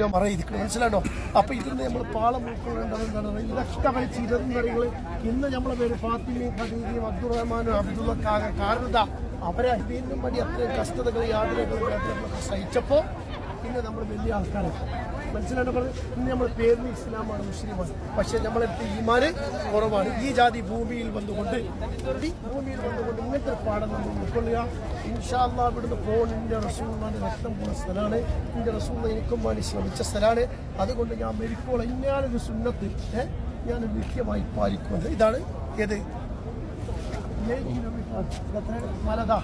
Kilo മറയിരിക്കണം, മനസ്സിലാണോ? അപ്പൊ ഇതിന് നമ്മൾ പാളം ഉൾക്കൊള്ളേണ്ടത് ഇതൊക്കെ വലിച്ച് ഇരുന്നറികൾ ഇന്ന് നമ്മളെ പേര് ഫാത്തിമയും ഖദീജയും അബ്ദുറഹ്മാനും അബ്ദുള്ള കാരണത അവരെ ഇതിനും വേണ്ടി അത്രയും കഷ്ടതകൾ യാതനകളും സഹിച്ചപ്പോൾ പിന്നെ നമ്മൾ വലിയ ആൾക്കാരാണ്, മനസ്സിലാണോ? ഇന്ന് നമ്മൾ പേരിന് ഇസ്ലാമാണ്, മുസ്ലിമാണ്, പക്ഷെ നമ്മളെടുത്ത് ഈമാന് കുറവാണ്. ഈ ജാതി ഭൂമിയിൽ വന്നുകൊണ്ട് ഇങ്ങനത്തെ പാഠം നമ്മൾ ഉൾക്കൊള്ളുക. ഇൻഷാ അല്ലാഹ് ഇവിടുന്ന് പോണിൻ്റെ റസൂലിന്റെ രക്തം പോകുന്ന സ്ഥലമാണ്. എൻ്റെ റസൂൽ എനിക്കും വേണ്ടി ശ്രമിച്ച സ്ഥലമാണ്. അതുകൊണ്ട് ഞാൻ മരിക്കോളം ഇന്നാലൊരു സുന്നത്ത് ഞാൻ നിത്യമായി പാലിക്കുന്നത്. ഇതാണ് ഏത് മലതാ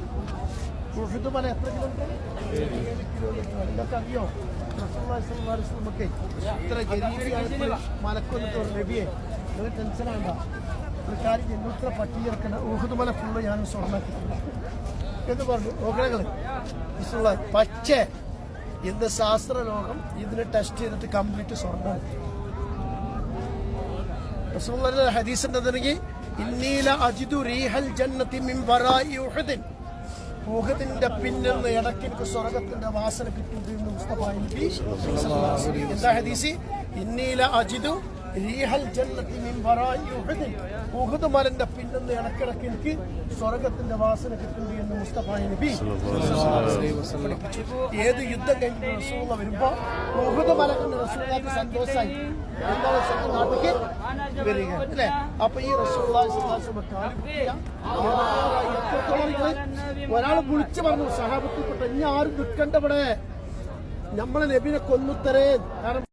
ഉഹുദ് മല എത്ര കിലോമീറ്റർ? 7 കിലോമീറ്റർ. ഇതൊക്കെ അറിയോ? നമുക്ക് ഇത്ര ഗരീബിയായിട്ട് മലക്കൊന്നിട്ട് നബിയെ ഒരു ടെൻഷനാണ്ട ഒരു കാര്യം എന്നുത്ര പട്ടിയെടുക്കണ ഉഹുദ് മല ഫുള്ള് ഞാൻ സ്വർണ്ണാക്കിയിട്ടില്ല എന്ന് പറഞ്ഞു. നോക്കണങ്ങൾ പക്ഷേ ഇന്ന് ശാസ്ത്രലോകം ഇതിന് ടെസ്റ്റ് ചെയ്തിട്ട് കംപ്ലീറ്റ് സ്വർണ്ണമാണ്. റസൂലുള്ളാഹിയുടെ ഹദീസ് ഉണ്ടെന്നുണ്ടെങ്കിൽ ഇന്നീല അജിദു റീഹൽ ജന്നതി മിൻ വറാഇ ഉഹുദിൻ, ഉഹുദിന്റെ പിന്നിൽ നിന്ന് ഇടയ്ക്ക് എനിക്ക് സ്വർഗത്തിന്റെ വാസന കിട്ടുന്നു. മുസ്തഫ നബി എന്താ ഹദീസ്? ഇന്നീല അജിദു റീഹൽ ജന്നതി മിൻ വറാഇ ഉഹുദിൻ, ഉഹുദ് മലന്റെ പിന്നിൽ നിന്ന് ഇടയ്ക്കിടയ്ക്ക് എനിക്ക് സ്വർഗത്തിന്റെ വാസന കിട്ടുന്നു എന്ന് മുസ്തഫ നബി. ഏത് യുദ്ധം കഴിഞ്ഞ് റസൂലുള്ളാഹി വരുമ്പോ ഉഹുദ് മല കണ്ട് റസൂലുള്ളാഹിക്ക് സന്തോഷമായി നാട്ടിലേക്ക് വരിക അല്ലേ? അപ്പൊ ഈ റസൂലുള്ളാഹി ഒരാൾ വിളിച്ചു പറഞ്ഞു സഹാബത്തിൽപ്പെട്ട ഇനി ആരും നിൽക്കണ്ടവിടെ, നമ്മളെ നബിനെ കൊന്നുത്തരേ, കാരണം